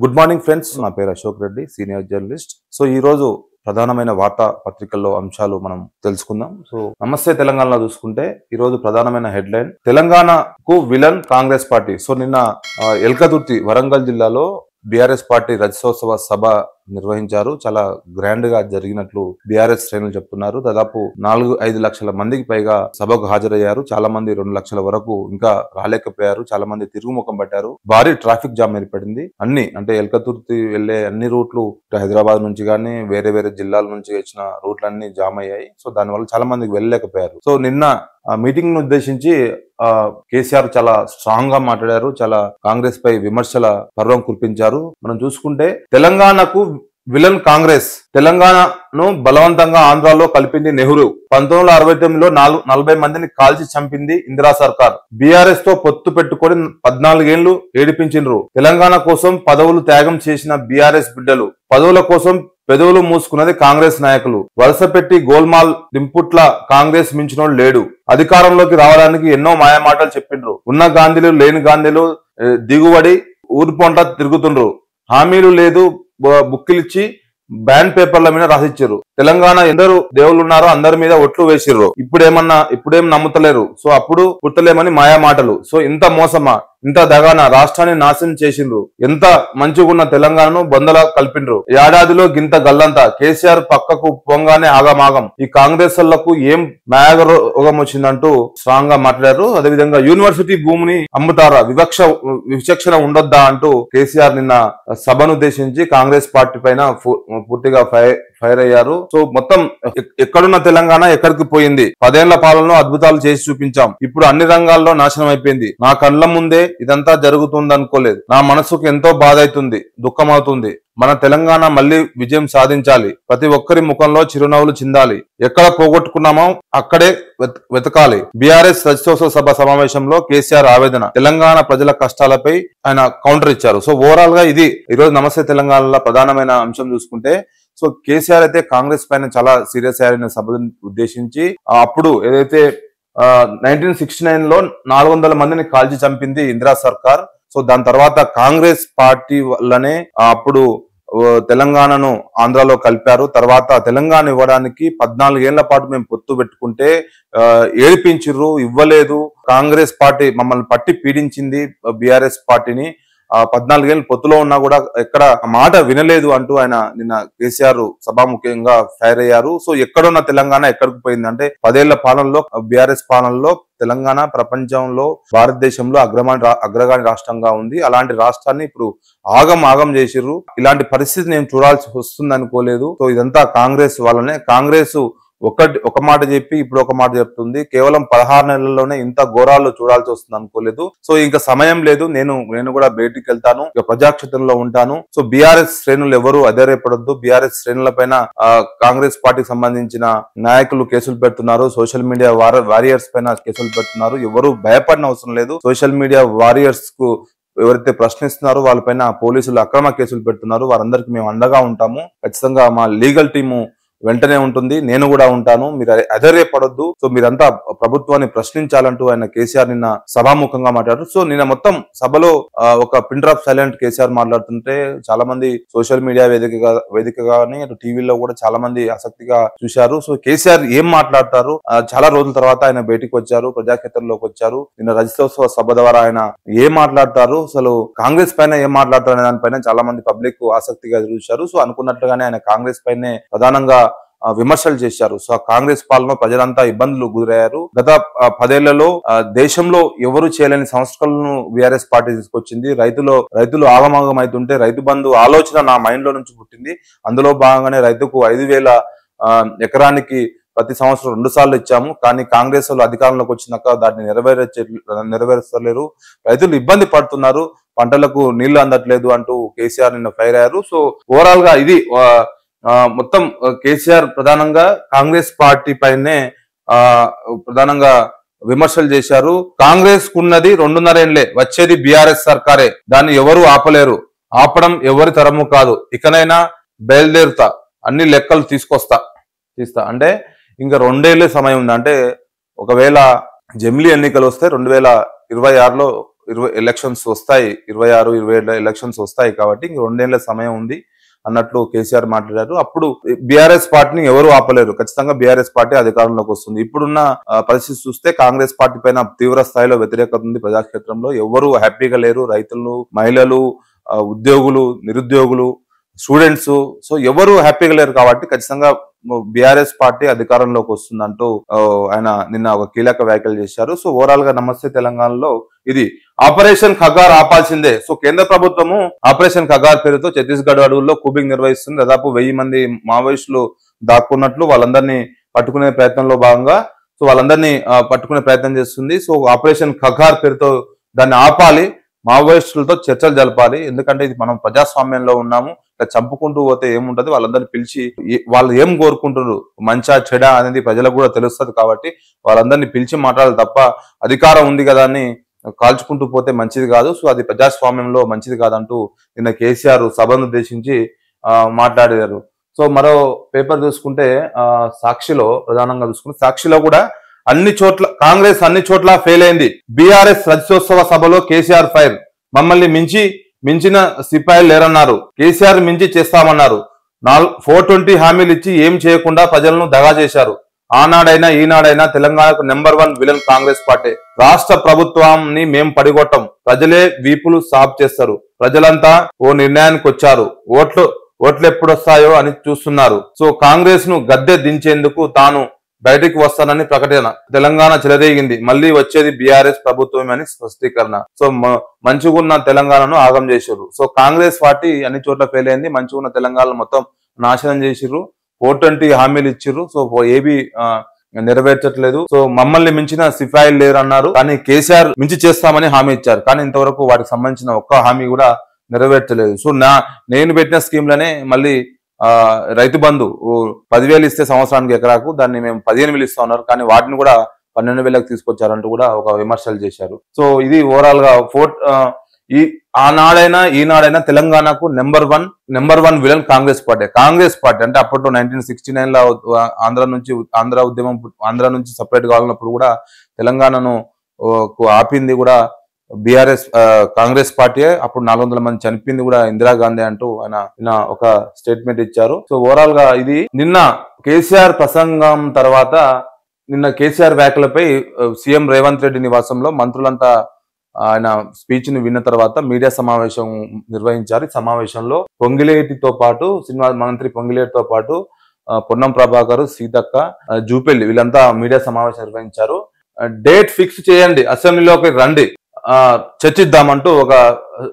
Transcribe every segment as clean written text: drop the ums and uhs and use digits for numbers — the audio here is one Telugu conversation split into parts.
గుడ్ మార్నింగ్ ఫ్రెండ్స్, నా పేరు Ashok Reddy, senior journalist. So ఈ రోజు ప్రధానమైన వార్తా పత్రికల్లో అంశాలు మనం తెలుసుకుందాం. సో నమస్తే తెలంగాణలో చూసుకుంటే ఈ రోజు ప్రధానమైన హెడ్లైన్, తెలంగాణకు విలన్ కాంగ్రెస్ పార్టీ. సో నిన్న ఎల్కతుర్తి వరంగల్ జిల్లాలో బీఆర్ఎస్ పార్టీ రజతోత్సవ సభ నిర్వహించారు. చాలా గ్రాండ్ గా జరిగినట్లు బీఆర్ఎస్ శ్రేణులు చెప్తున్నారు. దాదాపు 4-5 లక్షల మందికి పైగా సభకు హాజరయ్యారు. చాలా మంది 2 లక్షల వరకు ఇంకా రాలేకపోయారు. చాలా మంది తిరుగుముఖం పట్టారు. భారీ ట్రాఫిక్ జామ్ ఏర్పడింది. అంటే ఎల్కతుర్తి వెళ్లే అన్ని రూట్లు, హైదరాబాద్ నుంచి గానీ వేరే వేరే జిల్లాల నుంచి వచ్చిన రూట్లన్నీ జామ్ అయ్యాయి. సో దానివల్ల చాలా మందికి వెళ్ళలేకపోయారు. సో నిన్న మీటింగ్ ను ఉద్దేశించి కేసీఆర్ చాలా స్ట్రాంగ్ గా మాట్లాడారు. చాలా కాంగ్రెస్ పై విమర్శల పర్వం కురిపించారు. మనం చూసుకుంటే తెలంగాణకు విలన్ కాంగ్రెస్, తెలంగాణను బలవంతంగా ఆంధ్రాలో కలిపింది నెహ్రూ, 1969లో 40 మందిని కాల్చి చంపింది ఇందిరా సర్కార్, బీఆర్ఎస్ తో పొత్తు పెట్టుకొని 14 ఏళ్లు ఏడిపించిండ్రు, తెలంగాణ కోసం పదవులు త్యాగం చేసిన బీఆర్ఎస్ బిడ్డలు, పదవుల కోసం పెదవులు మూసుకున్నది కాంగ్రెస్ నాయకులు, వలస పెట్టి గోల్మాల్ దింపుట్ల కాంగ్రెస్ మించినోడు లేడు, అధికారంలోకి రావడానికి ఎన్నో మాయమాటలు చెప్పిండ్రు, ఉన్న గాంధీలు లేని గాంధీలు దిగుబడి ఊరిపొంట తిరుగుతుండ్రు, హామీలు లేదు బుక్కిలిచ్చి బ్యాన్ పేపర్ల మీద రాసిచ్చారు, తెలంగాణ ఎందరు దేవుళ్ళు ఉన్నారో అందరి మీద ఒట్లు వేసిర్రు, ఇప్పుడేం నమ్ముతలేరు, సో అప్పుడు పుట్టలేమని మాయా మాటలు, సో ఇంత మోసమా, ఇంత దగాన రాష్ట్రాన్ని నాశనం చేసిండ్రు, ఎంత మంచిగున్న తెలంగాణను బొందల కలిపిండ్రు, ఏడాదిలో గింత గల్లంతా, కేసీఆర్ పక్కకు పొంగానే ఆగమాగం, ఈ కాంగ్రెస్ లకు ఏం మాయాగరోగం వచ్చిందంటూ స్ట్రాంగ్ గా మాట్లాడారు. అదేవిధంగా యూనివర్సిటీ భూమిని అమ్ముతారా, విచక్షణ ఉండొద్దా అంటూ కేసీఆర్ నిన్న సభను ఉద్దేశించి కాంగ్రెస్ పార్టీ పైన పూర్తిగా ఫైర్ అయ్యారు. సో మొత్తం ఎక్కడున్న తెలంగాణ ఎక్కడికి పోయింది, 10 ఏళ్ల పాలనలో అద్భుతాలు చేసి చూపించాం, ఇప్పుడు అన్ని రంగాల్లో నాశనం అయిపోయింది, నా కళ్ళ ముందే ఇదంతా జరుగుతుంది అనుకోలేదు, నా మనసుకు ఎంతో బాధ అవుతుంది, దుఃఖం అవుతుంది, మన తెలంగాణ మళ్ళీ విజయం సాధించాలి, ప్రతి ఒక్కరి ముఖంలో చిరునవ్వులు చిందాలి, ఎక్కడ పోగొట్టుకున్నామో అక్కడే వెతకాలి. బీఆర్ఎస్ రజతోత్సవ సభ సమావేశంలో కేసీఆర్ ఆవేదన, తెలంగాణ ప్రజల కష్టాలపై ఆయన కౌంటర్ ఇచ్చారు. సో ఓవరాల్ గా ఇది ఈరోజు నమస్తే తెలంగాణలో ప్రధానమైన అంశం చూసుకుంటే, సో కేసీఆర్ అయితే కాంగ్రెస్ పైన చాలా సీరియస్ అయిన సభను ఉద్దేశించి అప్పుడు ఏదైతే 1969లో 400 మందిని కాల్చి చంపింది ఇందిరా సర్కార్. సో దాని తర్వాత కాంగ్రెస్ పార్టీ వల్లనే అప్పుడు తెలంగాణను ఆంధ్రాలో కలిపారు. తర్వాత తెలంగాణ ఇవ్వడానికి 14 ఏళ్ల పాటు మేము పొత్తు పెట్టుకుంటే ఏడిపించిర్రు, ఇవ్వలేదు, కాంగ్రెస్ పార్టీ మమ్మల్ని పట్టి పీడించింది బీఆర్ఎస్ పార్టీని, 14 ఏళ్ళు పొత్తులో ఉన్నా కూడా ఎక్కడ మాట వినలేదు అంటూ ఆయన నిన్న కేసీఆర్ సభాముఖ్యంగా ఫైర్ అయ్యారు. సో ఎక్కడున్న తెలంగాణ ఎక్కడికి పోయింది అంటే, 10 ఏళ్ల పాలనలో బీఆర్ఎస్ పాలనలో తెలంగాణ ప్రపంచంలో భారతదేశంలో అగ్రగామి రాష్ట్రంగా ఉంది. అలాంటి రాష్ట్రాన్ని ఇప్పుడు ఆగం చేసిర్రు. ఇలాంటి పరిస్థితి నేను చూడాల్సి వస్తుంది అనుకోలేదు. సో ఇదంతా కాంగ్రెస్ వల్లనే. కాంగ్రెస్ ఒక మాట చెప్పి ఇప్పుడు ఒక మాట చెప్తుంది. కేవలం 16 నెలల్లోనే ఇంత ఘోరాలు చూడాల్సి వస్తుంది అనుకోలేదు. సో ఇంకా సమయం లేదు, నేను కూడా బయటికి వెళ్తాను, ఇక ప్రజాక్షేత్రంలో ఉంటాను. సో బీఆర్ఎస్ శ్రేణులు ఎవరు అధైర్యపడొద్దు. బీఆర్ఎస్ శ్రేణుల పైన కాంగ్రెస్ పార్టీకి సంబంధించిన నాయకులు కేసులు పెడుతున్నారు, సోషల్ మీడియా వారియర్స్ పైన కేసులు పెడుతున్నారు. ఎవరు భయపడిన అవసరం లేదు. సోషల్ మీడియా వారియర్స్ కు ఎవరైతే ప్రశ్నిస్తున్నారో వాళ్ళపైన పోలీసులు అక్రమ కేసులు పెడుతున్నారు. వారందరికీ మేము అండగా ఉంటాము. ఖచ్చితంగా మా లీగల్ టీము వెంటనే ఉంటుంది, నేను కూడా ఉంటాను, మీరు అధైర్యపడొద్దు. సో మీరంతా ప్రభుత్వాన్ని ప్రశ్నించాలంటూ ఆయన కేసీఆర్ నిన్న సభాముఖంగా మాట్లాడారు. సో నిన్న మొత్తం సభలో ఒక పిన్ డ్రాప్ సైలెంట్ కేసీఆర్ మాట్లాడుతుంటే చాలా మంది సోషల్ మీడియా వేదికగానే టీవీలో కూడా చాలా మంది ఆసక్తిగా చూశారు. సో కేసీఆర్ ఏం మాట్లాడతారు, చాలా రోజుల తర్వాత ఆయన బయటికి వచ్చారు, ప్రజాక్షేత్రంలోకి వచ్చారు. నిన్న రజతోత్సవ సభ ద్వారా ఆయన ఏం మాట్లాడతారు, అసలు కాంగ్రెస్ పైన ఏం మాట్లాడతారు అనే దానిపైన చాలా మంది పబ్లిక్ ఆసక్తిగా చూశారు. సో అనుకున్నట్లుగానే ఆయన కాంగ్రెస్ పైనే ప్రధానంగా విమర్శలు చేశారు. సో కాంగ్రెస్ పాలన ప్రజలంతా ఇబ్బందులు గురయ్యారు. గత 10 ఏళ్లలో దేశంలో ఎవరు చేయలేని సంస్కరణలను బీఆర్ఎస్ పార్టీ తీసుకొచ్చింది. రైతులు ఆగమాగం అవుతుంటే రైతు బంధు ఆలోచన నా మైండ్ లో నుంచి పుట్టింది. అందులో భాగంగానే రైతుకు 5,000 ఎకరానికి ప్రతి సంవత్సరం 2 సార్లు ఇచ్చాము. కానీ కాంగ్రెస్ వాళ్ళు అధికారంలోకి వచ్చినాక దాన్ని నెరవేర్చలేరు, రైతులు ఇబ్బంది పడుతున్నారు, పంటలకు నీళ్లు అందట్లేదు అంటూ కేసీఆర్ నిన్న ఫైర్ అయ్యారు. సో ఓవరాల్ గా ఇది మొత్తం కేసీఆర్ ప్రధానంగా కాంగ్రెస్ పార్టీ పైనే ప్రధానంగా విమర్శలు చేశారు. కాంగ్రెస్ కున్నది 2.5 ఏళ్లే, వచ్చేది బీఆర్ఎస్ సర్కారే, దాన్ని ఎవరు ఆపలేరు, ఆపడం ఎవరి తరము కాదు, ఇకనైనా బయలుదేరుతా, అన్ని లెక్కలు తీస్తా అంటే ఇంకా 2 ఏళ్లే సమయం ఉంది. అంటే ఒకవేళ జమిలీ ఎన్నికలు వస్తే 2026లో ఎలక్షన్స్ వస్తాయి, 26, 27 ఎలక్షన్స్ వస్తాయి కాబట్టి 2 ఏళ్ల సమయం ఉంది అన్నట్లు కేసీఆర్ మాట్లాడారు. అప్పుడు బీఆర్ఎస్ పార్టీని ఎవరు ఆపలేరు, ఖచ్చితంగా బీఆర్ఎస్ పార్టీ అధికారంలోకి వస్తుంది. ఇప్పుడున్న పరిస్థితి చూస్తే కాంగ్రెస్ పార్టీ పైన తీవ్ర స్థాయిలో వ్యతిరేకత ఉంది ప్రజాక్షేత్రంలో. ఎవరు హ్యాపీగా లేరు, రైతులు, మహిళలు, ఉద్యోగులు, నిరుద్యోగులు, స్టూడెంట్స్, సో ఎవరు హ్యాపీగా లేరు కాబట్టి ఖచ్చితంగా బీఆర్ఎస్ పార్టీ అధికారంలోకి వస్తుందంటూ ఆయన నిన్న ఒక కీలక వ్యాఖ్యలు చేశారు. సో ఓవరాల్ గా నమస్తే తెలంగాణలో ఇది ఆపరేషన్ ఖగార్ ఆపాల్సిందే. సో కేంద్ర ప్రభుత్వము ఆపరేషన్ ఖగార్ పేరుతో ఛత్తీస్గఢ్ అడవుల్లో కూబింగ్ నిర్వహిస్తుంది. దాదాపు 1000 మంది మావోయిస్టులు దాక్కున్నట్లు వాళ్ళందరినీ పట్టుకునే ప్రయత్నంలో భాగంగా సో వాళ్ళందరినీ పట్టుకునే ప్రయత్నం చేస్తుంది. సో ఆపరేషన్ ఖగార్ పేరుతో దాన్ని ఆపాలి, మావోయిస్టులతో చర్చలు జరపాలి. ఎందుకంటే ఇది మనం ప్రజాస్వామ్యంలో ఉన్నాము, ఇట్లా చంపుకుంటూ పోతే ఏముంటది, వాళ్ళందరినీ పిలిచి వాళ్ళు ఏం కోరుకుంటున్నారు, మంచా చెడా అనేది ప్రజలకు కూడా తెలుస్తుంది కాబట్టి వాళ్ళందరినీ పిలిచి మాట్లాడాలి తప్ప అధికారం ఉంది కదా అని కాల్చుకుంటూ పోతే మంచిది కాదు. సో అది ప్రజాస్వామ్యంలో మంచిది కాదంటూ నిన్న కేసీఆర్ సభను ఉద్దేశించి మాట్లాడారు. సో మరో పేపర్ చూసుకుంటే సాక్షిలో ప్రధానంగా చూసుకుంటే సాక్షిలో కూడా కాంగ్రెస్ అన్ని చోట్ల ఫెయిల్ అయింది. బీఆర్ఎస్ రజతోత్సవ సభలో కేసీఆర్ ఫైర్, మమ్మల్ని మించిన సిపాయిలు లేరన్నారు, కేసీఆర్ మించి చేస్తామన్నారు, 420 హామీలు ఇచ్చి ఏం చేయకుండా ప్రజలను దగా చేశారు. ఆనాడైనా ఈనాడైనా తెలంగాణకు నెంబర్ 1 విలన్ కాంగ్రెస్ పార్టీ. రాష్ట్ర ప్రభుత్వాన్ని మేం పడిగొట్టం, ప్రజలే వీపులు సాఫ్ చేస్తారు, ప్రజలంతా ఓ నిర్ణయానికి వచ్చారు, ఓట్లు ఎప్పుడొస్తాయో అని చూస్తున్నారు. సో కాంగ్రెస్ ను గద్దె దించేందుకు తాను బయటికి వస్తానని ప్రకటన. తెలంగాణ చెలరేగింది, మళ్ళీ వచ్చేది బీఆర్ఎస్ ప్రభుత్వం అని స్పష్టీకరణ. సో మంచిగున్న తెలంగాణను ఆగం చేశారు. సో కాంగ్రెస్ పార్టీ అన్ని చోట్ల ఫెయిల్ అయింది, మంచిగున్న తెలంగాణ మొత్తం నాశనం చేసిర్రు, 420 హామీలు ఇచ్చిర్రు. సో ఏవి నెరవేర్చట్లేదు. సో మమ్మల్ని మించిన సిపాయిలు లేరు అన్నారు, కానీ కేసీఆర్ మించి చేస్తామని హామీ ఇచ్చారు, కానీ ఇంతవరకు వాటికి సంబంధించిన ఒక్క హామీ కూడా నెరవేర్చలేదు. సో నేను పెట్టిన స్కీమ్లనే మళ్ళీ రైతు బంధు 10,000 ఇస్తే సంవత్సరానికి ఎకరాకు, దాన్ని మేము 15,000 ఇస్తా ఉన్నారు, కానీ వాటిని కూడా 12,000కి తీసుకొచ్చారంటూ కూడా ఒక విమర్శలు చేశారు. సో ఇది ఓవరాల్ గా ఆనాడైనా ఈనాడైనా తెలంగాణకు number one villain Congress party అంటే అప్పట్లో 1969లో ఆంధ్ర నుంచి సపరేట్ కావాలన్నప్పుడు కూడా తెలంగాణను ఆపింది కూడా కాంగ్రెస్ పార్టీ. అప్పుడు 400 మంది చనిపోయింది కూడా ఇందిరాగాంధీ అంటూ ఆయన ఒక స్టేట్మెంట్ ఇచ్చారు. సో ఓవరాల్ గా ఇది నిన్న కేసీఆర్ ప్రసంగం తర్వాత నిన్న కేసీఆర్ వ్యాఖ్యలపై సీఎం రేవంత్ రెడ్డి నివాసంలో మంత్రులంతా ఆయన స్పీచ్ ని విన్న తర్వాత మీడియా సమావేశం నిర్వహించారు. ఈ సమావేశంలో పొంగిలేటితో పాటు సినిమా మంత్రి పొంగిలేటితో పాటు పొన్నం ప్రభాకర్, సీతక్క, జూపెల్లి వీళ్ళంతా మీడియా సమావేశం నిర్వహించారు. డేట్ ఫిక్స్ చేయండి, అసెంబ్లీలోకి రండి, చర్చిద్దామంటూ ఒక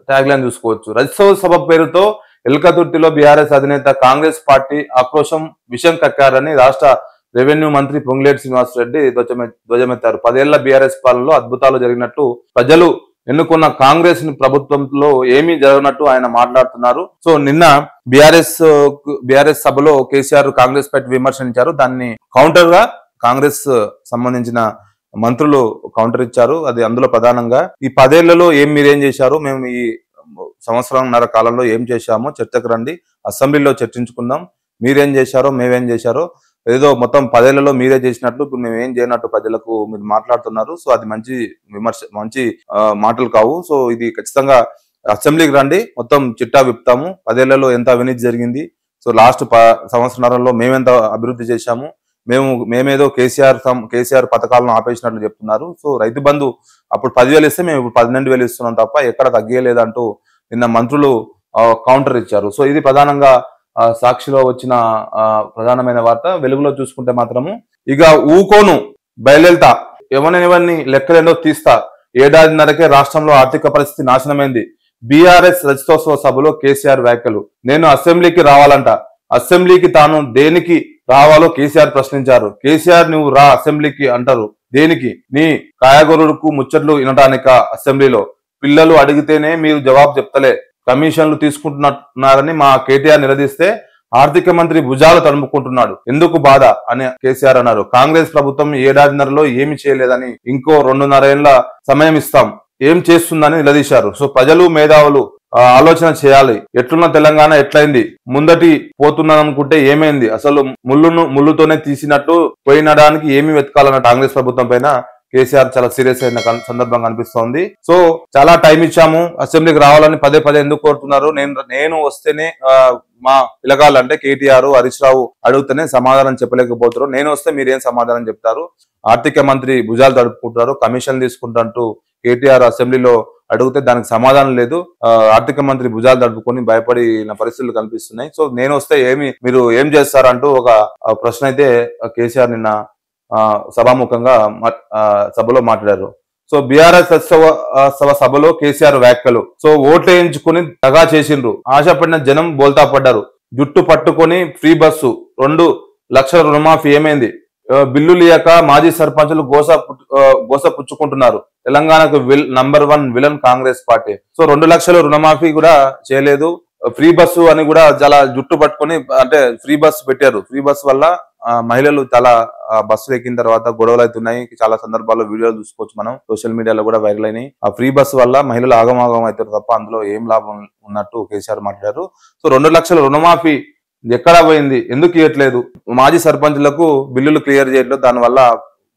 ట్యాగ్ లైన్ చూసుకోవచ్చు. రజతోత్సవ సభ పేరుతో ఎల్కతుర్తిలో బీఆర్ఎస్ అధినేత కాంగ్రెస్ పార్టీ ఆక్రోశం విషం కక్కారని రాష్ట్ర రెవెన్యూ మంత్రి పొంగులేటి శ్రీనివాసరెడ్డి ధ్వజమెత్తారు. 10 ఏళ్ల బీఆర్ఎస్ పాలనలో అద్భుతాలు జరిగినట్టు, ప్రజలు ఎన్నుకున్న కాంగ్రెస్ ప్రభుత్వంలో ఏమీ జరగనట్టు ఆయన మాట్లాడుతున్నారు. సో నిన్న బీఆర్ఎస్ సభలో కేసీఆర్ కాంగ్రెస్ పార్టీ విమర్శించారు. దాన్ని కౌంటర్ గా కాంగ్రెస్ సంబంధించిన మంత్రులు కౌంటర్ ఇచ్చారు. అది అందులో ప్రధానంగా ఈ 10 ఏళ్లలో మీరేం చేశారు, మేము ఈ సంవత్సరంన్నర కాలంలో ఏం చేశామో చర్చకు రండి, అసెంబ్లీలో చర్చించుకుందాం, మీరేం చేశారో మేమేం చేశారో, ఏదో మొత్తం 10 ఏళ్లలో మీరే చేసినట్లు ఇప్పుడు మేము ఏం చేయనట్టు ప్రజలకు మీరు మాట్లాడుతున్నారు. సో అది మంచి మాటలు కావు. సో ఇది ఖచ్చితంగా అసెంబ్లీకి రండి, మొత్తం చిట్టా విప్తాము, 10 ఏళ్లలో ఎంత అవినీతి జరిగింది, సో లాస్ట్ సంవత్సరాలలో మేమెంత అభివృద్ధి చేశాము, మేమేదో కేసీఆర్ పథకాలను ఆపేసినట్లు చెప్తున్నారు. సో రైతు బంధు అప్పుడు 10,000 ఇస్తే మేము ఇప్పుడు 12,000 ఇస్తున్నాం తప్ప ఎక్కడ తగ్గలేదంటూ నిన్న మంత్రులు కౌంటర్ ఇచ్చారు. సో ఇది ప్రధానంగా సాక్షిలో వచ్చిన ప్రధానమైన వార్త. వెలుగులో చూసుకుంటే మాత్రము ఇక ఊకోను బయలుదేరుతా, ఎవరిని లెక్కలేందో తీస్తా, ఏడాదిన్నరకే రాష్ట్రంలో ఆర్థిక పరిస్థితి నాశనమైంది, బీఆర్ఎస్ రజతోత్సవ సభలో కేసీఆర్ వ్యాఖ్యలు, నేను అసెంబ్లీకి రావాలంట, అసెంబ్లీకి తాను దేనికి రావాలో కేసీఆర్ ప్రశ్నించారు. కేసీఆర్ నువ్వు రా అసెంబ్లీకి అంటారు, దేనికి, నీ కాయగొరుడుకు ముచ్చట్లు వినటానిక, అసెంబ్లీలో పిల్లలు అడిగితేనే మీరు జవాబు చెప్తలే, కమిషన్లు తీసుకుంటున్నారని మా కేటీఆర్ నిలదీస్తే ఆర్థిక మంత్రి భుజాలు తడుముకుంటున్నాడు, ఎందుకు బాధ అని కేసీఆర్ అన్నారు. కాంగ్రెస్ ప్రభుత్వం ఏడాదిన్నరలో ఏమి చేయలేదని, ఇంకో 2.5 ఏళ్ల సమయం ఇస్తాం, ఏం చేస్తుందని నిలదీశారు. సో ప్రజలు మేధావులు ఆలోచన చేయాలి, ఎట్లున్న తెలంగాణ ఎట్లయింది, ముందటి పోతున్నదనుకుంటే ఏమైంది, అసలు ముళ్ళుతోనే తీసినట్టు పోయినడానికి ఏమి వెతకాలన్న కాంగ్రెస్ ప్రభుత్వం పైన కేసీఆర్ చాలా సీరియస్ అయిన సందర్భం కనిపిస్తోంది. సో చాలా టైం ఇచ్చాము, అసెంబ్లీకి రావాలని పదే పదే ఎందుకు కోరుతున్నారు? నేను వస్తేనే మా పిలగాళ్ళు అంటే కేటీఆర్, హరీష్ రావు అడిగితేనే సమాధానం చెప్పలేకపోతారు. నేను వస్తే మీరేం సమాధానం చెప్తారు? ఆర్థిక మంత్రి భుజాలు తడుపుకుంటారు, కమిషన్ తీసుకుంటూ కేటీఆర్ అసెంబ్లీలో అడిగితే దానికి సమాధానం లేదు. ఆర్థిక మంత్రి భుజాలు తడుపుకొని భయపడిన పరిస్థితులు కనిపిస్తున్నాయి. సో నేను వస్తే మీరు ఏం చేస్తారంటూ ఒక ప్రశ్న అయితే కేసీఆర్ నిన్న సభాముఖంగా సభలో మాట్లాడారు. సో బీఆర్ఎస్ సభలో కేసీఆర్ వ్యాఖ్యలు. సో ఓట్లు వేయించుకుని దగా చేసిండ్రు, ఆశపడిన జనం బోల్తా పడ్డారు, జుట్టు పట్టుకొని ఫ్రీ బస్సు, 2 లక్షల రుణమాఫీ ఏమైంది? బిల్లులు ఇయ్యక మాజీ సర్పంచులు గోస పుచ్చుకుంటున్నారు. తెలంగాణకు number 1 villain Congress party. So 2 లక్షల రుణమాఫీ కూడా చేయలేదు, ఫ్రీ బస్సు అని కూడా చాలా జుట్టు పట్టుకొని అంటే ఫ్రీ బస్సు పెట్టారు. ఫ్రీ బస్సు వల్ల మహిళలు చాలా బస్సులు ఎక్కిన తర్వాత గొడవలు అవుతున్నాయి. చాలా సందర్భాల్లో వీడియోలు చూసుకోవచ్చు, మనం సోషల్ మీడియాలో కూడా వైరల్ అయినాయి. ఆ ఫ్రీ బస్సు వల్ల మహిళలు ఆగమాగం అవుతారు తప్ప అందులో ఏం లాభం ఉన్నట్టు కేసీఆర్ మాట్లాడారు. సో 2 లక్షల రుణమాఫీ ఎక్కడా పోయింది? ఎందుకు ఇవ్వట్లేదు? మాజీ సర్పంచులకు బిల్లులు క్లియర్ చేయట్లేదు, దానివల్ల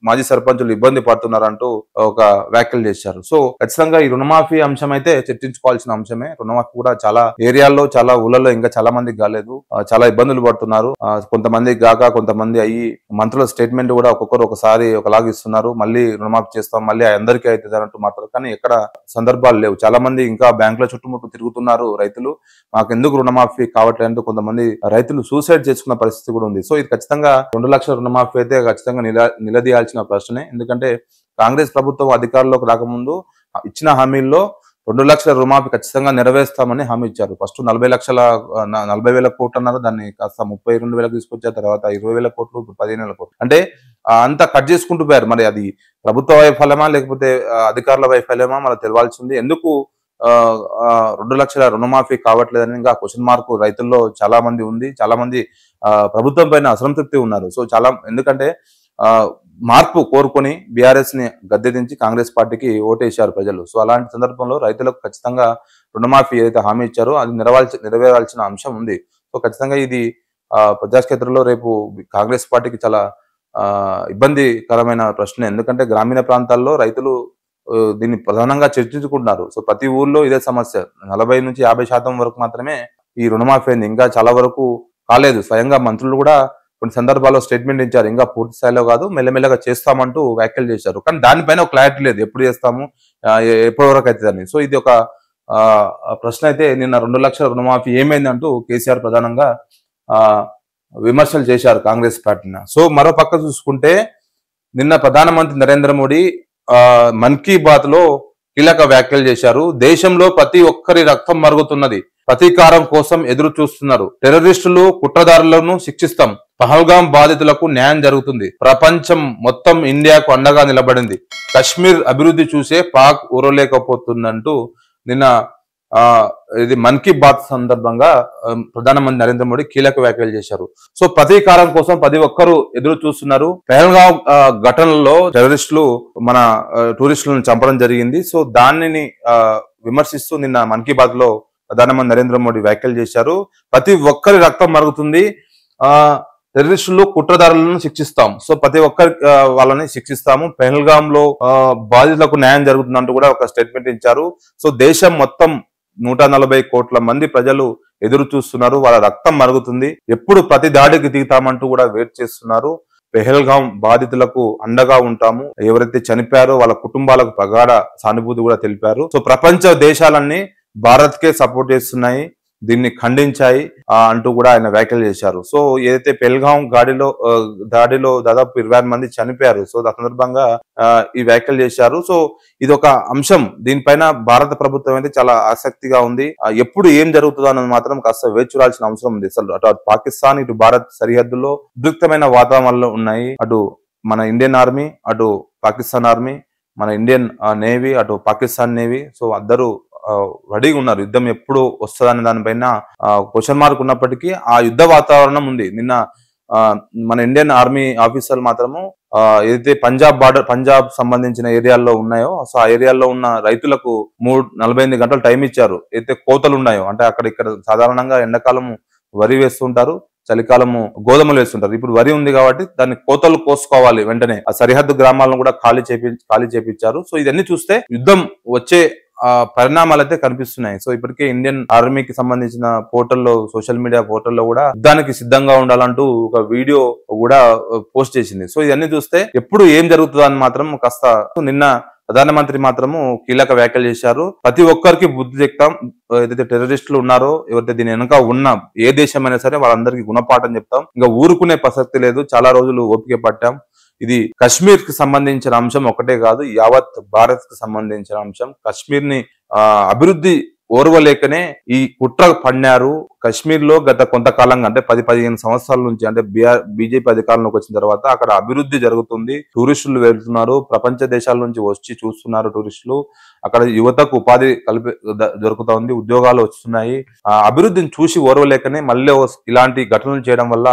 మాజీ సర్పంచులు ఇబ్బంది పడుతున్నారంటూ ఒక వ్యాఖ్యలు చేశారు. సో ఖచ్చితంగా ఈ రుణమాఫీ అంశం అయితే చర్చించుకోవాల్సిన అంశమే. రుణమాఫీ కూడా చాలా ఏరియాల్లో, చాలా ఊళ్ళలో ఇంకా చాలా మందికి కాలేదు, చాలా ఇబ్బందులు పడుతున్నారు. కొంతమందికి గాక కొంతమంది అయ్యి మంత్రుల స్టేట్మెంట్ కూడా ఒక్కొక్కరు ఒకసారి ఒకలాగా ఇస్తున్నారు. మళ్ళీ రుణమాఫీ చేస్తాం, మళ్ళీ అందరికీ అవుతుంది అన్నట్టు మాట్లాడు, కానీ ఎక్కడ సందర్భాలు లేవు. చాలా మంది ఇంకా బ్యాంకుల చుట్టుముట్టు తిరుగుతున్నారు రైతులు, మాకు ఎందుకు రుణమాఫీ కావట్లేదు. కొంతమంది రైతులు సూసైడ్ చేసుకున్న పరిస్థితి కూడా ఉంది. సో ఇది ఖచ్చితంగా 2 లక్షల రుణమాఫీ అయితే ఖచ్చితంగా నిలదీయాల్సిన ప్రశ్నే. ఎందుకంటే కాంగ్రెస్ ప్రభుత్వం అధికారంలోకి రాకముందు ఇచ్చిన హామీల్లో 2 లక్షల రుణమాఫీ ఖచ్చితంగా నెరవేరుస్తామని హామీ ఇచ్చారు. ఫస్ట్ 40,000 కోట్లు అన్నారు, దాన్ని కాస్త 32,000 తీసుకొచ్చారు, తర్వాత 20,000 కోట్లు, 15,000 కోట్లు. అంటే అంతా కట్ చేసుకుంటూ పోయారు. మరి అది ప్రభుత్వ వైఫల్యమా లేకపోతే అధికారుల వైఫల్యమా మనకు తెలవాల్సింది. ఎందుకు 2 లక్షల రుణమాఫీ కావట్లేదని ఇంకా క్వశ్చన్ మార్క్ రైతుల్లో చాలా మంది ఉంది. చాలా మంది ప్రభుత్వం పైన అసంతృప్తి ఉన్నారు. సో ఎందుకంటే మార్పు కోరుకొని బీఆర్ఎస్ ని గద్దెదించి కాంగ్రెస్ పార్టీకి ఓటేశారు ప్రజలు. సో అలాంటి సందర్భంలో రైతులకు ఖచ్చితంగా రుణమాఫీ ఏదైతే హామీ ఇచ్చారో అది నెరవేరాల్సిన అంశం ఉంది. సో ఖచ్చితంగా ఇది ప్రజాక్షేత్రంలో రేపు కాంగ్రెస్ పార్టీకి చాలా ఇబ్బందికరమైన ప్రశ్న. ఎందుకంటే గ్రామీణ ప్రాంతాల్లో రైతులు దీన్ని ప్రధానంగా చర్చించుకుంటున్నారు. సో ప్రతి ఊర్లో ఇదే సమస్య. 40 నుంచి 50% వరకు మాత్రమే ఈ రుణమాఫీ అయింది, ఇంకా చాలా వరకు కాలేదు. స్వయంగా మంత్రులు కూడా కొన్ని సందర్భాల్లో స్టేట్మెంట్ ఇచ్చారు, ఇంకా పూర్తి స్థాయిలో కాదు, మెల్లమెల్లగా చేస్తామంటూ వ్యాఖ్యలు చేశారు. కానీ దానిపైన ఒక క్లారిటీ లేదు, ఎప్పుడు చేస్తాము, ఎప్పటి వరకు అవుతుందని. సో ఇది ఒక ప్రశ్న అయితే. నిన్న 2 లక్షల రుణమాఫీ ఏమైందంటూ కేసీఆర్ ప్రధానంగా విమర్శలు చేశారు కాంగ్రెస్ పార్టీని. సో మరో పక్క చూసుకుంటే నిన్న ప్రధానమంత్రి నరేంద్ర మోడీ మన్ కీ బాత్ లో కీలక వ్యాఖ్యలు చేశారు. దేశంలో ప్రతి ఒక్కరి రక్తం మరుగుతున్నది, ప్రతీకారం కోసం ఎదురు చూస్తున్నారు, టెర్రరిస్టులు కుట్రదారులను శిక్షిస్తాం, పహల్గాం బాధితులకు న్యాయం జరుగుతుంది, ప్రపంచం మొత్తం ఇండియాకు అండగా నిలబడింది, కశ్మీర్ అభివృద్ధి చూసే పాక్ ఊరలేకపోతుందంటూ నిన్న ఇది మన్ కీ బాత్ సందర్భంగా ప్రధానమంత్రి నరేంద్ర మోడీ కీలక వ్యాఖ్యలు చేశారు. సో ప్రతీకారం కోసం ప్రతి ఒక్కరూ ఎదురు చూస్తున్నారు. పహల్గాం ఘటనలో టెర్రరిస్టులు మన టూరిస్టులను చంపడం జరిగింది. సో దానిని విమర్శిస్తూ నిన్న మన్ కీ బాత్ లో ప్రధానమంత్రి నరేంద్ర మోడీ వ్యాఖ్యలు చేశారు. ప్రతి ఒక్కరి రక్తం మరుగుతుంది, టెర్రరిస్టులు కుట్రదారులను శిక్షిస్తాం. సో ప్రతి ఒక్కరి వాళ్ళని శిక్షిస్తాము, పహల్గాం లో బాధితులకు న్యాయం జరుగుతుందంటూ కూడా ఒక స్టేట్మెంట్ ఇచ్చారు. సో దేశం మొత్తం 140 కోట్ల మంది ప్రజలు ఎదురు చూస్తున్నారు, వాళ్ళ రక్తం మరుగుతుంది, ఎప్పుడు ప్రతి దాడికి దిగుతామంటూ కూడా వెయిట్ చేస్తున్నారు. పహల్గాం బాధితులకు అండగా ఉంటాము, ఎవరైతే చనిపోయారో వాళ్ళ కుటుంబాలకు ప్రగాఢ సానుభూతి కూడా తెలిపారు. సో ప్రపంచ దేశాలన్నీ భారత్ కే సపోర్ట్ చేస్తున్నాయి, దీన్ని ఖండించాయి అంటూ కూడా ఆయన వ్యాఖ్యలు చేశారు. సో ఏదైతే పహల్గాం దాడిలో దాదాపు 26 మంది చనిపోయారు. సో ఆ సందర్భంగా ఈ వ్యాఖ్యలు చేశారు. సో ఇది ఒక అంశం, దీనిపైన భారత ప్రభుత్వం అయితే చాలా ఆసక్తిగా ఉంది. ఎప్పుడు ఏం జరుగుతుందో అన్నది మాత్రం కాస్త వేచి చూడాల్సిన అవసరం ఉంది. అసలు అటు పాకిస్తాన్ ఇటు భారత్ సరిహద్దుల్లో ఉద్రిక్తమైన వాతావరణాలు ఉన్నాయి. అటు మన ఇండియన్ ఆర్మీ, అటు పాకిస్తాన్ ఆర్మీ, మన ఇండియన్ నేవీ, అటు పాకిస్తాన్ నేవీ, సో అందరూ రెడీగా ఉన్నారు. యుద్ధం ఎప్పుడు వస్తుందనే దానిపైన క్వశ్చన్ మార్క్ ఉన్నప్పటికీ ఆ యుద్ధ వాతావరణం ఉంది. నిన్న మన ఇండియన్ ఆర్మీ ఆఫీసర్లు మాత్రము ఏదైతే పంజాబ్ సంబంధించిన ఏరియాల్లో ఉన్నాయో, సో ఆ ఏరియాల్లో ఉన్న రైతులకు 48 గంటలు టైం ఇచ్చారు. అయితే కోతలు ఉన్నాయో, అంటే ఇక్కడ సాధారణంగా ఎండాకాలం వరి వేస్తుంటారు, చలికాలము గోధుమలు వేస్తుంటారు. ఇప్పుడు వరి ఉంది కాబట్టి దాన్ని కోతలు కోసుకోవాలి వెంటనే. ఆ సరిహద్దు గ్రామాలను కూడా ఖాళీ చేపించారు. సో ఇదన్నీ చూస్తే యుద్ధం వచ్చే పరిణామాలు అయితే కనిపిస్తున్నాయి. సో ఇప్పటికే ఇండియన్ ఆర్మీకి సంబంధించిన పోర్టల్లో, సోషల్ మీడియా పోర్టల్లో కూడా యుద్ధానికి సిద్ధంగా ఉండాలంటూ ఒక వీడియో కూడా పోస్ట్ చేసింది. సో ఇవన్నీ చూస్తే ఎప్పుడు ఏం జరుగుతుందో అని మాత్రం కాస్త నిన్న ప్రధానమంత్రి మాత్రము కీలక వ్యాఖ్యలు చేశారు. ప్రతి ఒక్కరికి బుద్ధి చెప్తాం, ఏదైతే టెర్రరిస్టులు ఉన్నారో, ఎవరైతే దీని వెనక ఉన్న ఏ దేశమైనా సరే వాళ్ళందరికీ గుణపాఠం చెప్తాం. ఇంకా ఊరుకునే ప్రసక్తి లేదు. చాలా రోజులు ఓపిక పట్టాం. ఇది కశ్మీర్ కి సంబంధించిన అంశం ఒకటే కాదు, యావత్ భారత్ కి సంబంధించిన అంశం. కశ్మీర్ ని అభివృద్ధి ఓర్వలేకనే ఈ కుట్ర పన్నారు. కశ్మీర్ లో గత కొంతకాలంగా అంటే 10-15 సంవత్సరాల నుంచి అంటే బీజేపీ అధికారంలోకి వచ్చిన తర్వాత అక్కడ అభివృద్ధి జరుగుతుంది. టూరిస్టులు వెళ్తున్నారు, ప్రపంచ దేశాల నుంచి వచ్చి చూస్తున్నారు టూరిస్టులు. అక్కడ యువతకు ఉపాధి దొరుకుతా ఉంది, ఉద్యోగాలు వస్తున్నాయి. అభివృద్ధిని చూసి ఓర్వలేకనే మళ్ళీ ఇలాంటి ఘటనలు చేయడం వల్ల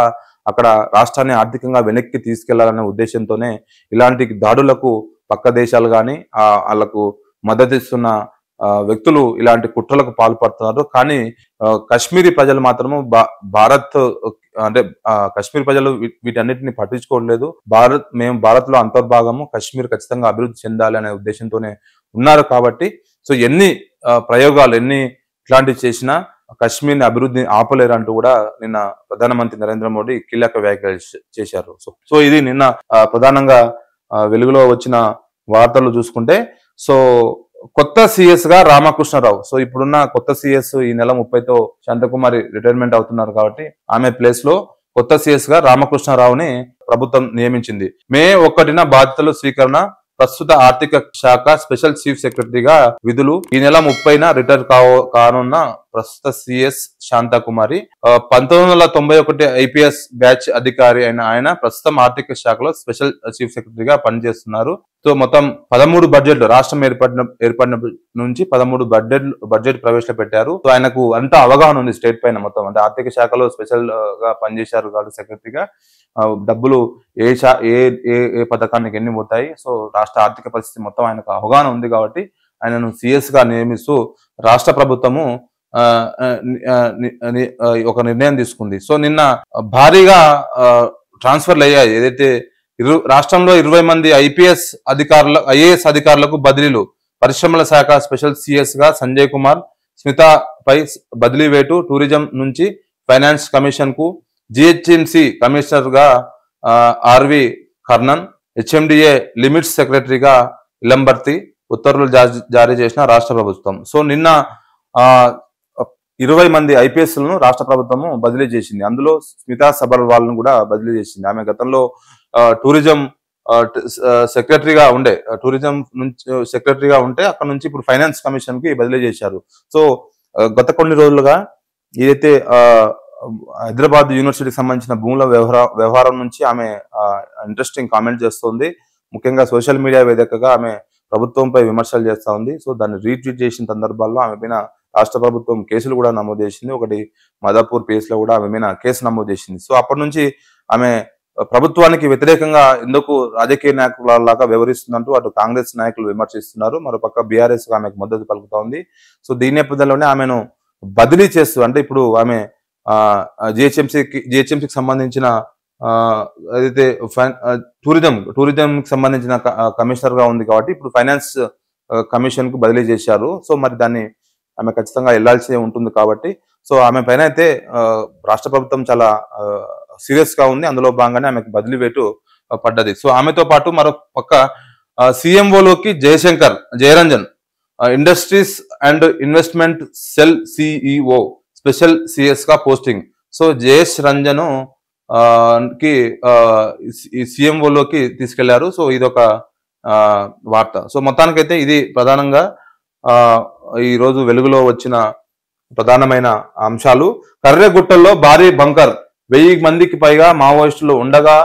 అక్కడ రాష్ట్రాన్ని ఆర్థికంగా వెనక్కి తీసుకెళ్లాలనే ఉద్దేశంతోనే ఇలాంటి దాడులకు పక్క దేశాలు కానీ వాళ్ళకు మద్దతు ఇస్తున్న వ్యక్తులు ఇలాంటి కుట్రలకు పాల్పడుతున్నారు. కానీ కశ్మీరీ ప్రజలు మాత్రము భారత్ అంటే కశ్మీర్ ప్రజలు వీటన్నిటిని పట్టించుకోవట్లేదు. మేము భారత్ లో అంతర్భాగము, కశ్మీర్ ఖచ్చితంగా అభివృద్ధి చెందాలి అనే ఉద్దేశంతోనే ఉన్నారు. కాబట్టి సో ఎన్ని ప్రయోగాలు ఇట్లాంటివి చేసినా కశ్మీర్ ని అభివృద్ధిని ఆపలేరంటూ కూడా నిన్న ప్రధానమంత్రి నరేంద్ర మోడీ కీలక వ్యాఖ్యలు చేశారు. సో ఇది నిన్న ప్రధానంగా వెలుగులో వచ్చిన వార్తలు చూసుకుంటే, సో కొత్త సిఎస్ గా రామకృష్ణరావు. సో ఇప్పుడున్న కొత్త సిఎస్ ఈ నెల 30తో శాంతకుమారి రిటైర్మెంట్ అవుతున్నారు కాబట్టి ఆమె ప్లేస్ లో కొత్త సిఎస్ గా రామకృష్ణరావుని ప్రభుత్వం నియమించింది. మే 1న బాధ్యతలు స్వీకరణ, ప్రస్తుత ఆర్థిక శాఖ స్పెషల్ చీఫ్ సెక్రటరీగా విధులు. ఈ నెల 30న రిటైర్ కానున్న ప్రస్తుత సిఎస్ శాంతకుమారి 1991 ఐపీఎస్ బ్యాచ్ అధికారి అయిన ఆయన ప్రస్తుతం ఆర్థిక శాఖలో స్పెషల్ చీఫ్ సెక్రటరీగా పనిచేస్తున్నారు. సో మొత్తం 13 బడ్జెట్లు రాష్ట్రం ఏర్పడిన నుంచి 13 బడ్జెట్ ప్రవేశపెట్టారు. సో ఆయనకు అంతా అవగాహన ఉంది స్టేట్ పైన మొత్తం. అంటే ఆర్థిక శాఖలో స్పెషల్ గా పనిచేశారు కాబట్టి సెక్రటరీగా డబ్బులు ఏ పథకానికి ఎన్ని పోతాయి, సో రాష్ట్ర ఆర్థిక పరిస్థితి మొత్తం ఆయనకు అవగాహన ఉంది కాబట్టి ఆయనను సిఎస్ గా నియమిస్తూ రాష్ట్ర ప్రభుత్వము ఒక నిర్ణయం తీసుకుంది. సో నిన్న భారీగా ట్రాన్స్ఫర్లు అయ్యాయి. ఏదైతే రాష్ట్రంలో 20 మంది ఐఏఎస్ అధికారులకు బదిలీలు. పరిశ్రమల శాఖ స్పెషల్ సిఎస్ గా సంజయ్ కుమార్, స్మితపై బదిలీ వేటు. టూరిజం నుంచి ఫైనాన్స్ కమిషన్ కు, జిహెచ్ఎంసి కమిషనర్ గా ఆర్వి కర్ణన్, హెచ్ఎండిఏ లిమిట్స్ సెక్రటరీగా ఇలంబర్తి ఉత్తర్వులు జారీ చేసిన రాష్ట్ర ప్రభుత్వం. సో నిన్న 20 మంది ఐపీఎస్ లను రాష్ట్ర ప్రభుత్వము బదిలీ చేసింది. అందులో స్మితా సబర్వాల్ ను కూడా బదిలీ చేసింది. ఆమె గతంలో టూరిజం సెక్రటరీగా ఉంటే అక్కడ నుంచి ఇప్పుడు ఫైనాన్స్ కమిషన్ కి బదిలీ చేశారు. సో గత కొన్ని రోజులుగా ఏదైతే హైదరాబాద్ యూనివర్సిటీకి సంబంధించిన భూముల వ్యవహారం నుంచి ఆమె ఇంట్రెస్టింగ్ కామెంట్ చేస్తుంది. ముఖ్యంగా సోషల్ మీడియా వేదికగా ఆమె ప్రభుత్వంపై విమర్శలు చేస్తా ఉంది. సో దాన్ని రీట్వీట్ చేసిన సందర్భాల్లో ఆమె పైన రాష్ట్ర ప్రభుత్వం కేసులు కూడా నమోదు చేసింది. ఒకటి మాదాపూర్ PS లో కూడా ఆమె మీద కేసు నమోదు చేసింది. సో అప్పటి నుంచి ఆమె ప్రభుత్వానికి వ్యతిరేకంగా ఎందుకు రాజకీయ నాయకులలాగా వ్యవహరిస్తుందంటూ అటు కాంగ్రెస్ నాయకులు విమర్శిస్తున్నారు, మరోపక్క బీఆర్ఎస్ ఆమెకు మద్దతు పలుకుతా ఉంది. సో దీని నేపథ్యంలోనే ఆమెను బదిలీ చేస్తూ, అంటే ఇప్పుడు ఆమె జిహెచ్ఎంసీకి సంబంధించిన ఏదైతే టూరిజం కి సంబంధించిన కమిషనర్ గా ఉంది కాబట్టి ఇప్పుడు ఫైనాన్స్ కమిషన్ కు బదిలీ చేశారు. సో మరి దాన్ని ఆమె ఖచ్చితంగా వెళ్లాల్సి ఉంటుంది కాబట్టి సో ఆమె పైన అయితే రాష్ట్ర ప్రభుత్వం చాలా సీరియస్ గా ఉంది. అందులో భాగంగానే ఆమెకు బదిలీ వేటు పడ్డది. సో ఆమెతో పాటు మరో పక్క సిఎంఓలోకి Jayaranjan, industries and investment cell CEO special CS గా పోస్టింగ్. సో జయేష్ రంజన్ కి సిఎంఓలోకి తీసుకెళ్లారు. సో ఇదొక వార్త. సో మొత్తానికైతే ఇది ప్రధానంగా ఈ రోజు వెలుగులో వచ్చిన ప్రధానమైన అంశాలు. కర్రెగుట్టల్లో భారీ బంకర్, 1000 మందికి పైగా మావోయిస్టులు ఉండగా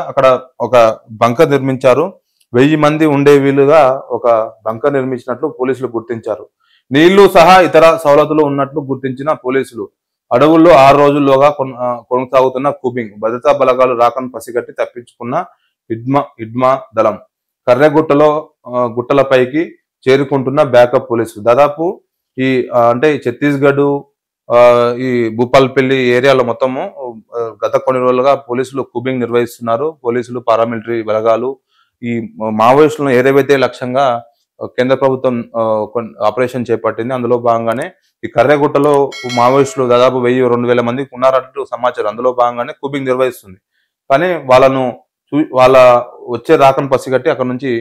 అక్కడ ఒక బంకర్ నిర్మించారు. 1000 మంది ఉండే వీలుగా ఒక బంకర్ నిర్మించినట్లు పోలీసులు గుర్తించారు. నీళ్లు సహా ఇతర సౌలతులు ఉన్నట్లు గుర్తించిన పోలీసులు. అడవుల్లో 6 రోజుల్లోగా కొనసాగుతున్న కూబింగ్, భద్రతా బలగాలు రాకను పసిగట్టి తప్పించుకున్న ఇడ్మా దళం. గుట్టలపైకి చేరుకుంటున్న బ్యాకప్ పోలీసులు. దాదాపు అంటే ఛత్తీస్గఢ్, ఈ భూపాలపల్లి ఏరియాలో మొత్తము గత కొన్ని రోజులుగా పోలీసులు కూబింగ్ నిర్వహిస్తున్నారు. పోలీసులు, పారామిలిటరీ బలగాలు ఈ మావోయిస్టులను ఏదైతే లక్ష్యంగా కేంద్ర ప్రభుత్వం ఆపరేషన్ చేపట్టింది. అందులో భాగంగానే ఈ కర్రెగుట్టలో మావోయిస్టులు దాదాపు 1000-2000 మంది ఉన్నారంటూ సమాచారం. అందులో భాగంగానే కూబింగ్ నిర్వహిస్తుంది. కానీ వాళ్ళను వాళ్ళ వచ్చే రాకను పసిగట్టి అక్కడ నుంచి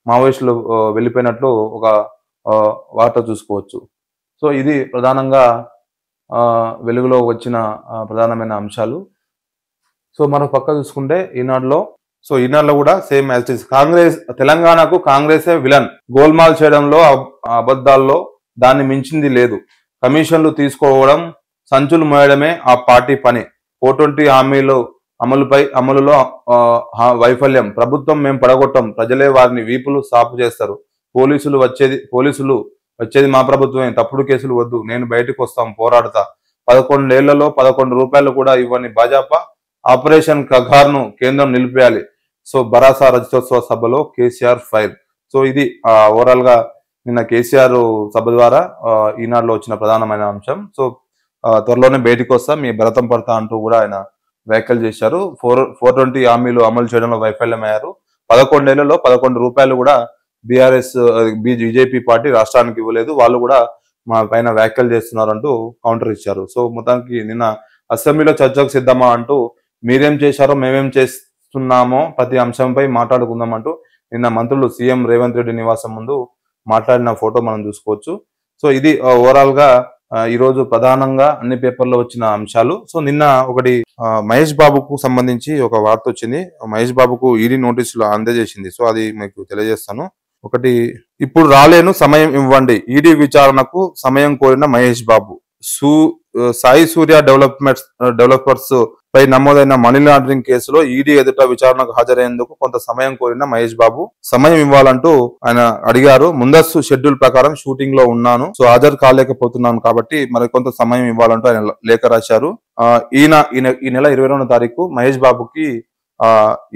మావోయిస్టులు వెళ్ళిపోయినట్లు ఒక వార్త చూసుకోవచ్చు. సో ఇది ప్రధానంగా వెలుగులో వచ్చిన ప్రధానమైన అంశాలు. సో మనం పక్క చూసుకుంటే ఈనాడులో కూడా సేమ్ యాజ్ ఇట్ ఈస్ తెలంగాణకు కాంగ్రెసే విలన్. గోల్మాల్ చేయడంలో, అబద్ధాల్లో దాన్ని మించింది లేదు. కమిషన్లు తీసుకోవడం, సంచులు మోయడమే ఆ పార్టీ పని. 420 హామీలు అమలులో వైఫల్యం. ప్రభుత్వం మేము పడగొట్టం, ప్రజలే వారిని వీపులు సాపు చేస్తారు. పోలీసులు వచ్చేది మా ప్రభుత్వమే. తప్పుడు కేసులు వద్దు, నేను బయటకు వస్తాం, పోరాడతా. 11 ఏళ్లలో 11 రూపాయలు కూడా ఇవ్వని భాజపా ఆపరేషన్ కగార్ను కేంద్రం నిలిపేయాలి. సో భరాసా రజతోత్సవ సభలో కేసీఆర్ ఫైర్. సో ఇది ఓవరాల్ గా నిన్న కేసీఆర్ సభ ద్వారా ఈనాడులో వచ్చిన ప్రధానమైన అంశం. సో త్వరలోనే బయటకు వస్తా, మీ భరతం పడతా అంటూ కూడా ఆయన వ్యాఖ్యలు చేశారు. 420 హామీలు అమలు చేయడంలో వైఫల్యమయ్యారు. 11 ఏళ్లలో 11 రూపాయలు కూడా బీజేపీ పార్టీ రాష్ట్రానికి ఇవ్వలేదు. వాళ్ళు కూడా మా పైన వ్యాఖ్యలు చేస్తున్నారు అంటూ కౌంటర్ ఇచ్చారు. సో మొత్తానికి నిన్న అసెంబ్లీలో చర్చకు సిద్ధమా అంటూ మీరేం చేశారో మేమేం చేస్తున్నామో ప్రతి అంశంపై మాట్లాడుకుందాం అంటూ నిన్న మంత్రులు సీఎం రేవంత్ రెడ్డి నివాసం ముందు మాట్లాడిన ఫోటో మనం చూసుకోవచ్చు. సో ఇది ఓవరాల్ గా ఈ రోజు ప్రధానంగా అన్ని పేపర్లో వచ్చిన అంశాలు. సో నిన్న ఒకటి మహేష్ బాబుకు సంబంధించి ఒక వార్త వచ్చింది. మహేష్ బాబుకు ఈడీ నోటీసులు అందజేసింది. సో అది మీకు తెలియజేస్తాను. ఒకటి, ఇప్పుడు రాలేను, సమయం ఇవ్వండి, ఈడీ విచారణకు సమయం కోరిన మహేష్ బాబు. సాయి సూర్య డెవలపర్స్ పై నమోదైన మనీ లాండరింగ్ కేసులో ఈడీ ఎదుట విచారణకు హాజరయ్యేందుకు కొంత సమయం కోరిన మహేష్ బాబు సమయం ఇవ్వాలంటూ ఆయన అడిగారు. ముందస్తు షెడ్యూల్ ప్రకారం షూటింగ్ లో ఉన్నాను, సో హాజరు కాలేకపోతున్నాను కాబట్టి మరికొంత సమయం ఇవ్వాలంటూ ఆయన లేఖ రాశారు. ఈ నెల 22వ తారీఖు మహేష్ బాబుకి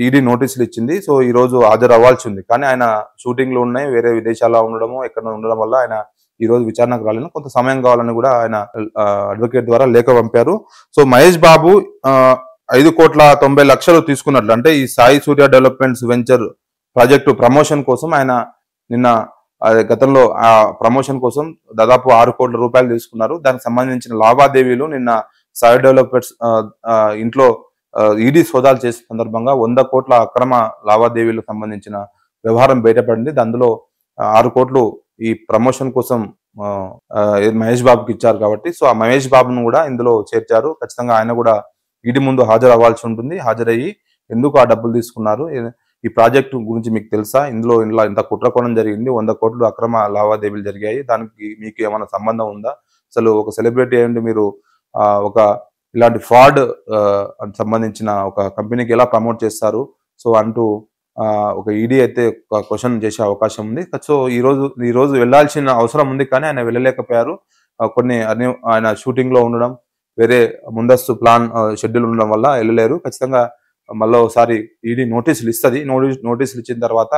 ఈడీ నోటీసులు ఇచ్చింది. సో ఈ రోజు హాజరు అవ్వాల్సి ఉంది. కానీ ఆయన షూటింగ్ లో ఉన్నాయి, వేరే విదేశాల్లో ఉండడము ఎక్కడ ఉండడం వల్ల ఆయన ఈ రోజు విచారణకు రాలేను, కొంత సమయం కావాలని కూడా ఆయన అడ్వకేట్ ద్వారా లేఖ పంపారు. సో మహేష్ బాబు 5,90,00,000 తీసుకున్నట్లు, అంటే ఈ సాయి సూర్య డెవలప్మెంట్స్ వెంచర్ ప్రాజెక్టు ప్రమోషన్ కోసం ఆయన నిన్న గతంలో ఆ ప్రమోషన్ కోసం దాదాపు 6 కోట్ల రూపాయలు తీసుకున్నారు. దానికి సంబంధించిన లావాదేవీలు నిన్న సాయి డెవలపర్స్ ఇంట్లో ఈడీ సోదాలు చేసిన సందర్భంగా 100 కోట్ల అక్రమ లావాదేవీలకు సంబంధించిన వ్యవహారం బయటపడింది. అందులో 6 కోట్లు ఈ ప్రమోషన్ కోసం మహేష్ బాబుకి ఇచ్చారు కాబట్టి, సో ఆ మహేష్ బాబును కూడా ఇందులో చేర్చారు. ఖచ్చితంగా ఆయన కూడా ఈడీ ముందు హాజరు అవ్వాల్సి ఉంటుంది. హాజరయ్యి ఎందుకు ఆ డబ్బులు తీసుకున్నారు, ఈ ప్రాజెక్టు గురించి మీకు తెలుసా, ఇందులో ఇంత కుట్రకోణం జరిగింది, 100 కోట్లు అక్రమ లావాదేవీలు జరిగాయి, దానికి మీకు ఏమైనా సంబంధం ఉందా, అసలు ఒక సెలబ్రిటీ అయ్యండి మీరు ఒక ఇలాంటి ఫ్రాడ్ సంబంధించిన ఒక కంపెనీకి ఎలా ప్రమోట్ చేస్తారు, సో అంటూ ఒక ఈడీ అయితే క్వశ్చన్ చేసే అవకాశం ఉంది. సో ఈ రోజు వెళ్లాల్సిన అవసరం ఉంది, కానీ ఆయన వెళ్ళలేకపోయారు. ఆయన షూటింగ్ లో ఉండడం, వేరే ముందస్తు ప్లాన్ షెడ్యూల్ ఉండడం వల్ల వెళ్ళలేరు. ఖచ్చితంగా మళ్ళీ ఒకసారి ఈడీ నోటీసులు ఇస్తుంది. నోటీసులు ఇచ్చిన తర్వాత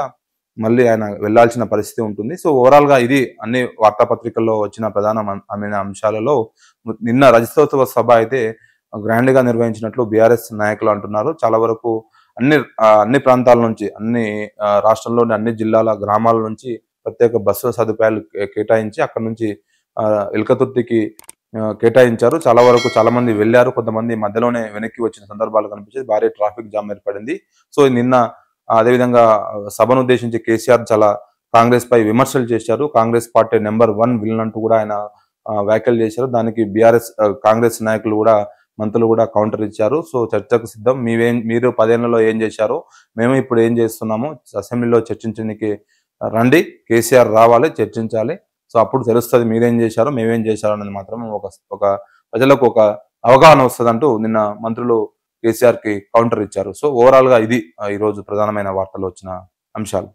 మళ్ళీ ఆయన వెళ్లాల్సిన పరిస్థితి ఉంటుంది. సో ఓవరాల్ గా ఇది అన్ని వార్తాపత్రికల్లో వచ్చిన ప్రధానమైన అంశాలలో నిన్న రజతోత్సవ సభ అయితే గ్రాండ్ గా నిర్వహించినట్లు బీఆర్ఎస్ నాయకులు అంటున్నారు. చాలా వరకు అన్ని ప్రాంతాల నుంచి, అన్ని రాష్ట్రంలోని అన్ని జిల్లాల గ్రామాల నుంచి ప్రత్యేక బస్సు సదుపాయాలు కేటాయించి అక్కడ నుంచి ఎల్కతుర్తికి కేటాయించారు. చాలా మంది వెళ్లారు, కొంతమంది మధ్యలోనే వెనక్కి వచ్చిన సందర్భాలు కనిపించేది. భారీ ట్రాఫిక్ జామ్ ఏర్పడింది. సో నిన్న అదేవిధంగా సభను ఉద్దేశించి కేసీఆర్ చాలా కాంగ్రెస్ పై విమర్శలు చేశారు. కాంగ్రెస్ పార్టీ నెంబర్ 1 విలన్ అంటూ కూడా ఆయన వ్యాఖ్యలు చేశారు. దానికి కాంగ్రెస్ నాయకులు కూడా, మంత్రులు కూడా కౌంటర్ ఇచ్చారు. సో చర్చకు సిద్ధం, మీరు 10 ఏళ్లలో ఏం చేశారో మేము ఇప్పుడు ఏం చేస్తున్నాము, అసెంబ్లీలో చర్చించడానికి రండి, కేసీఆర్ రావాలి, చర్చించాలి, సో అప్పుడు తెలుస్తుంది మీరేం చేశారో మేమేం చేశారో అనేది మాత్రం ఒక ప్రజలకు ఒక అవగాహన వస్తుందంటూ నిన్న మంత్రులు కేసీఆర్ కి కౌంటర్ ఇచ్చారు. సో ఓవరాల్ గా ఇది ఈ రోజు ప్రధానమైన వార్తల్లో వచ్చిన అంశాలు.